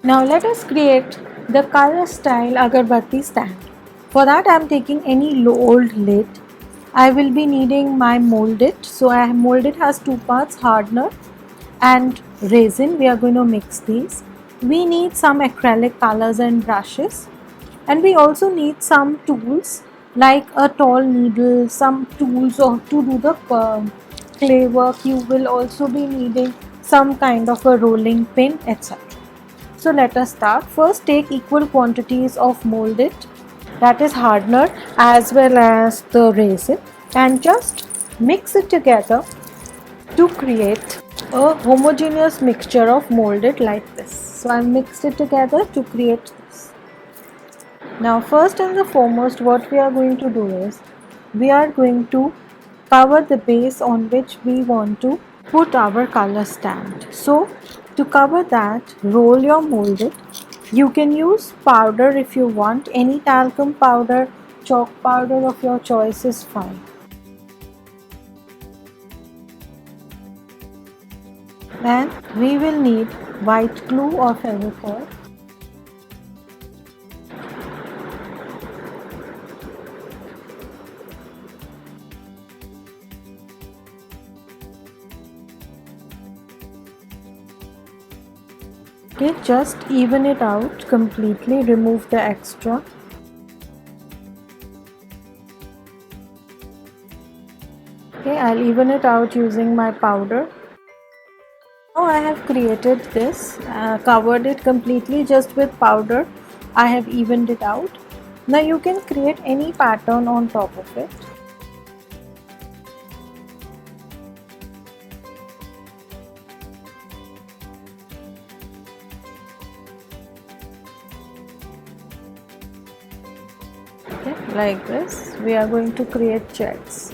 Now let us create the color style Agarbati stand. For that I am taking any old lid. I will be needing my molded. So I have molded has two parts, hardener and resin. We are going to mix these. We need some acrylic colors and brushes, and we also need some tools like a tall needle, some tools or to do the clay work. You will also be needing some kind of a rolling pin, etc. So let us start. First take equal quantities of molded, that is hardener, as well as the resin, and just mix it together to create a homogeneous mixture of molded like this. So I mixed it together to create this. Now first and the foremost what we are going to do is we are going to cover the base on which we want to put our color stand. So to cover that, roll your molded. You can use powder if you want, any talcum powder, chalk powder of your choice is fine. And we will need white glue or Fevicol. Okay, just even it out completely, remove the extra. Okay, I'll even it out using my powder. Now I have created this, covered it completely just with powder. I have evened it out. Now you can create any pattern on top of it. Okay, like this. We are going to create checks.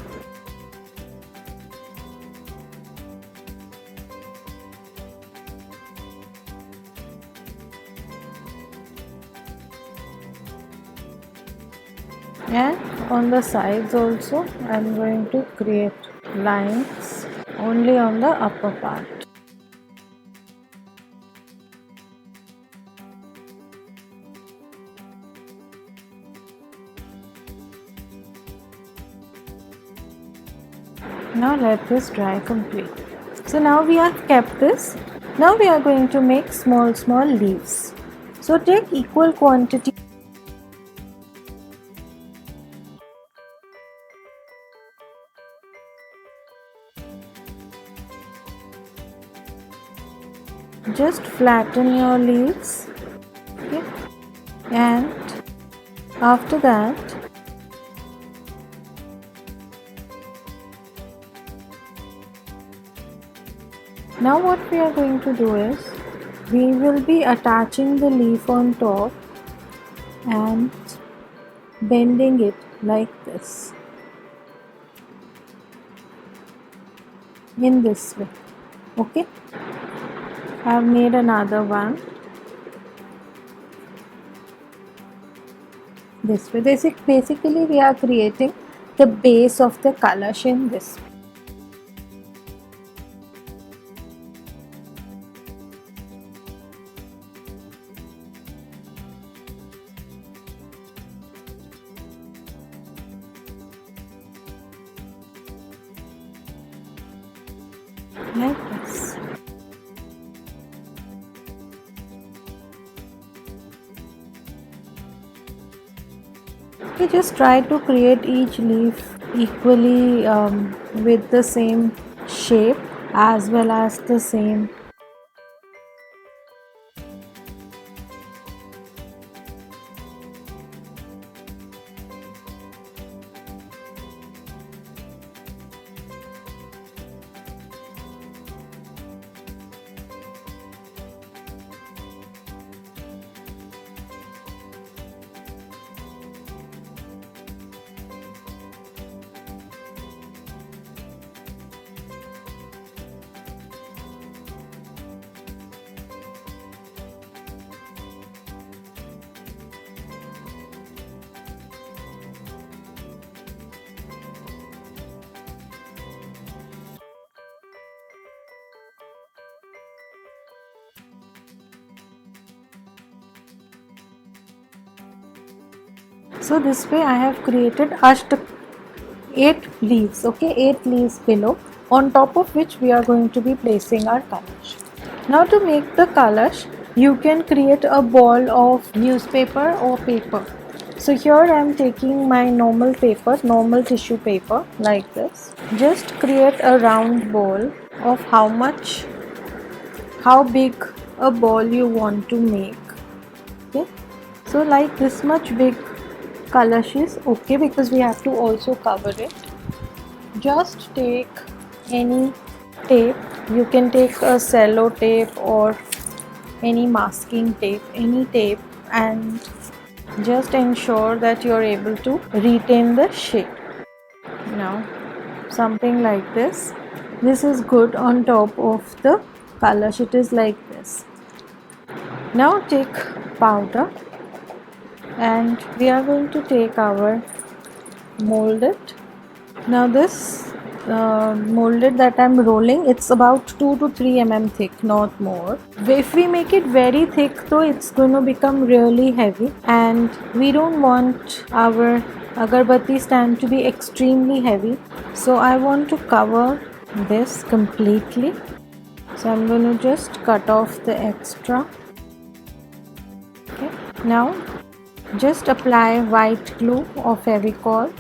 And on the sides also I am going to create lines only on the upper part. Now let this dry completely. So now we have kept this. Now we are going to make small leaves. So take equal quantity. Just flatten your leaves. Okay. And after that now what we are going to do is we will be attaching the leaf on top and bending it like this, in this way. Okay, I have made another one this way. Basically we are creating the base of the Kalash in this way. Like this. Okay, just try to create each leaf equally with the same shape as well as the same. So this way I have created 8 leaves, okay, 8 leaves below, on top of which we are going to be placing our kalash. Now to make the kalash, you can create a ball of newspaper or paper. So here I am taking my normal paper, normal tissue paper like this. Just create a round ball of how big a ball you want to make. Okay, so like this much big kalash is okay, because we have to also cover it. Just take any tape, you can take a cello tape or any masking tape, any tape, and just ensure that you're able to retain the shape. Now something like this is good on top of the kalash, it is like this. Now take powder, and we are going to take our molded. Now this molded that I'm rolling, it's about 2 to 3 mm thick, not more. If we make it very thick though, it's going to become really heavy, and we don't want our agarbatti stand to be extremely heavy. So I want to cover this completely. So I'm going to just cut off the extra. Okay. Now just apply white glue or Fevicol.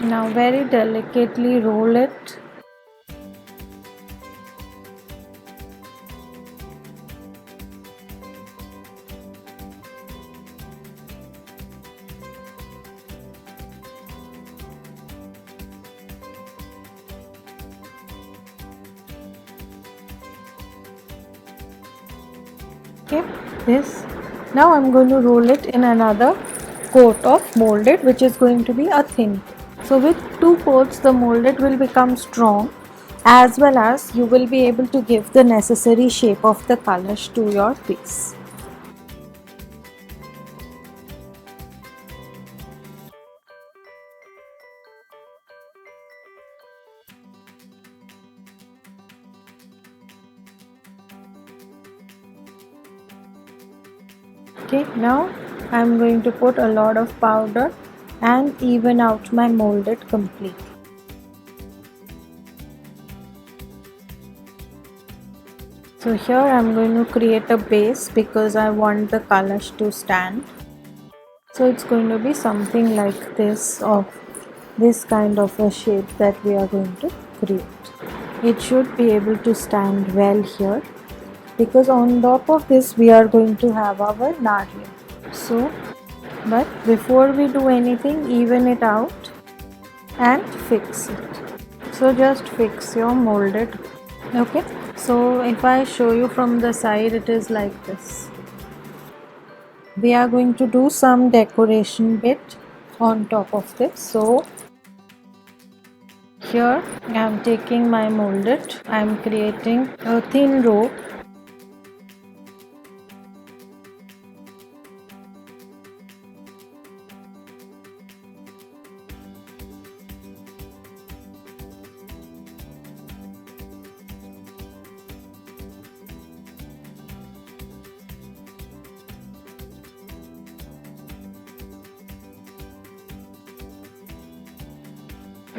Now very delicately roll it. Okay, this. Now I'm going to roll it in another coat of molded, which is going to be a thin. So with 2 coats, the molded will become strong, as well as you will be able to give the necessary shape of the kalash to your piece. Okay, now I'm going to put a lot of powder and even out my molded completely. So here I'm going to create a base because I want the kalash to stand. So it's going to be something like this, of this kind of a shape that we are going to create. It should be able to stand well here, because on top of this we are going to have our nariyal. So, but before we do anything, even it out and fix it. So just fix your molded. Okay, so if I show you from the side, it is like this. We are going to do some decoration bit on top of this. So here I am taking my molded, I am creating a thin rope.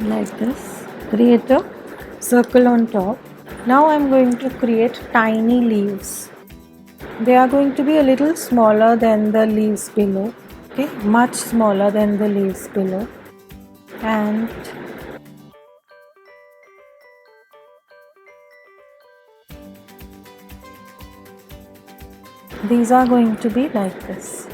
Like this, create a circle on top. Now I am going to create tiny leaves. They are going to be a little smaller than the leaves below. Okay, much smaller than the leaves below, and these are going to be like this.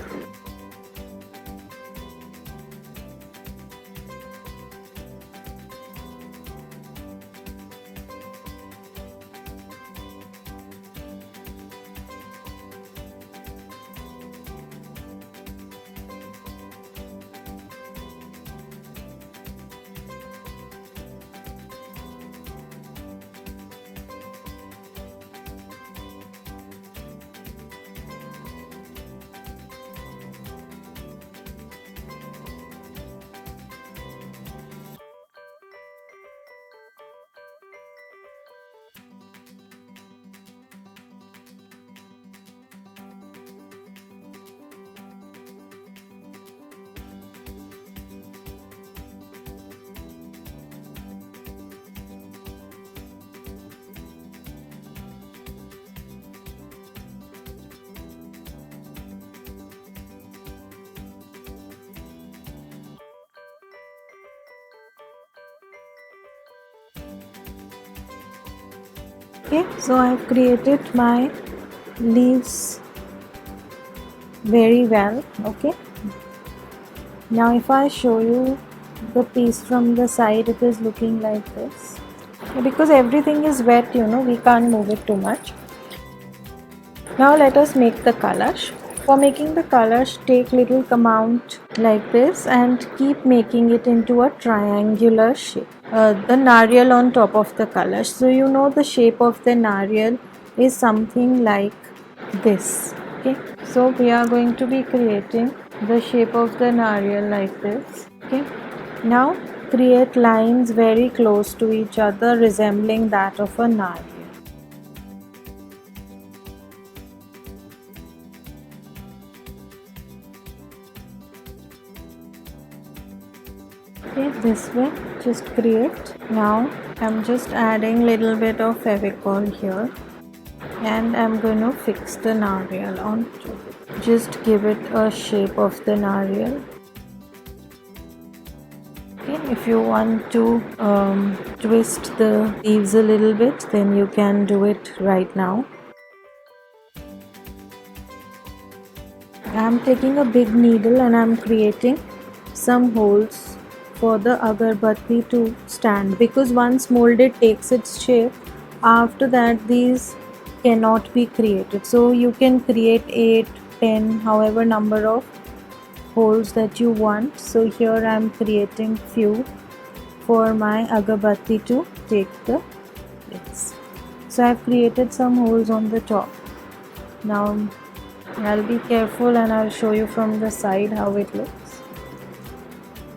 Okay, so I have created my leaves very well. Okay, now if I show you the piece from the side, it is looking like this. Because everything is wet, we can't move it too much. Now let us make the kalash. For making the kalash, take little amount like this and keep making it into a triangular shape. The nariyal on top of the kalash. So the shape of the nariyal is something like this. Okay. So we are going to be creating the shape of the nariyal like this. Okay. Now create lines very close to each other resembling that of a nariyal. Okay, this way just create. Now I'm just adding little bit of fevicol here and I'm going to fix the nariyal on top. Just give it a shape of the nariyal. Okay, if you want to twist the leaves a little bit, then you can do it right now. I'm taking a big needle and I'm creating some holes for the agarbatti to stand, because once molded takes its shape, after that these cannot be created. So you can create 8, 10, however number of holes that you want. So here I am creating few for my agarbatti to take the place. So I have created some holes on the top. Now I'll be careful and I'll show you from the side how it looks.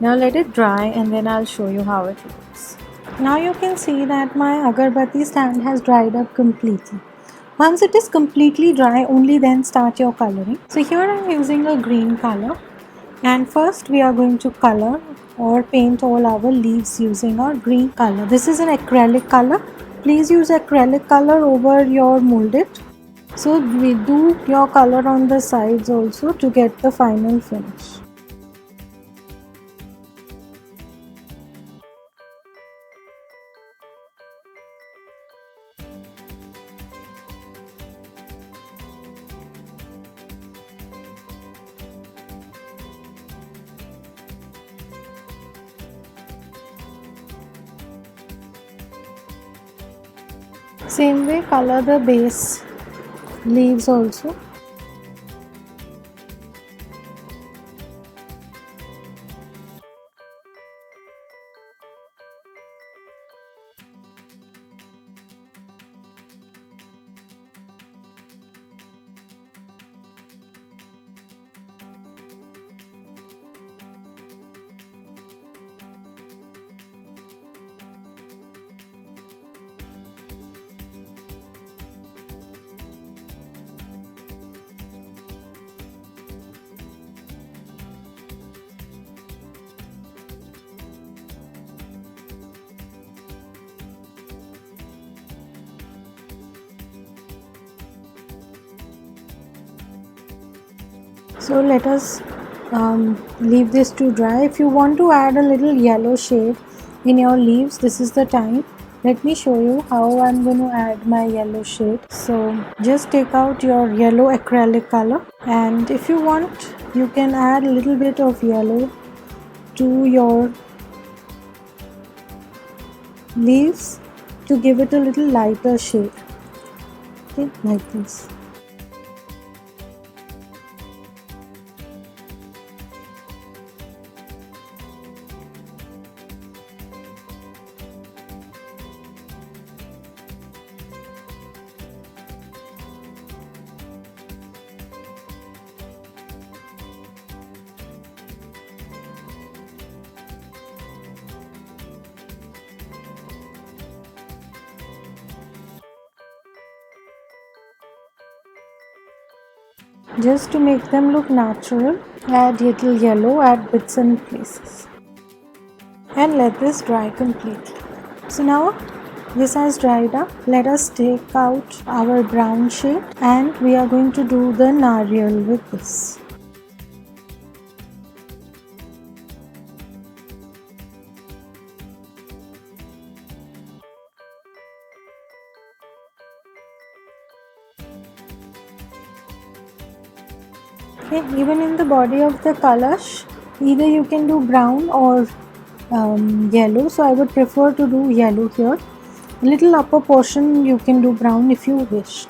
Now let it dry and then I'll show you how it looks. Now you can see that my agarbatti stand has dried up completely. Once it is completely dry, only then start your coloring. So here I am using a green color, and first we are going to color or paint all our leaves using our green color. This is an acrylic color. Please use acrylic color over your molded. So we do your color on the sides also to get the final finish. Same way color the base leaves also. So let us leave this to dry. If you want to add a little yellow shade in your leaves, this is the time. Let me show you how I'm going to add my yellow shade. So just take out your yellow acrylic color, and if you want, you can add a little bit of yellow to your leaves to give it a little lighter shade. Okay, like this. Just to make them look natural, add little yellow at bits and places and let this dry completely. So now this has dried up. Let us take out our brown shade and we are going to do the nariyal with this. Okay, even in the body of the Kalash, either you can do brown or yellow. So I would prefer to do yellow here. Little upper portion you can do brown if you wished.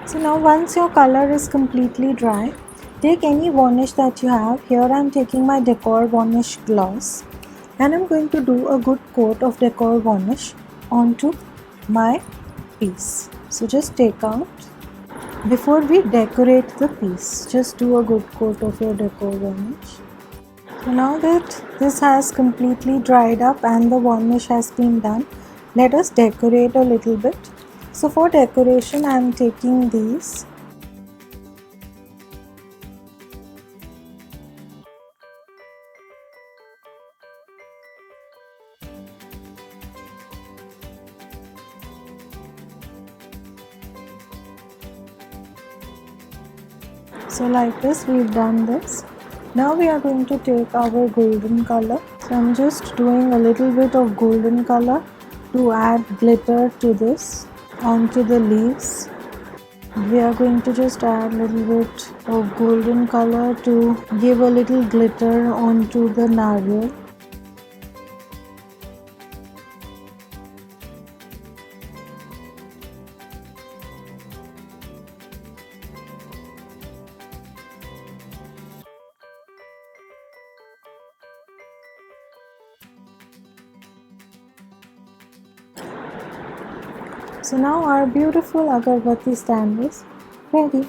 So now once your color is completely dry, take any varnish that you have. Here I am taking my decor varnish gloss and I am going to do a good coat of decor varnish onto my piece. So just take out, before we decorate the piece, just do a good coat of your decor varnish. So now that this has completely dried up and the varnish has been done, let us decorate a little bit. So for decoration I am taking these. So like this we've done this. Now we are going to take our golden color. So I'm just doing a little bit of golden color to add glitter to this onto the leaves. We are going to just add a little bit of golden color to give a little glitter onto the narwhal. So now our beautiful Agarbati stand is ready.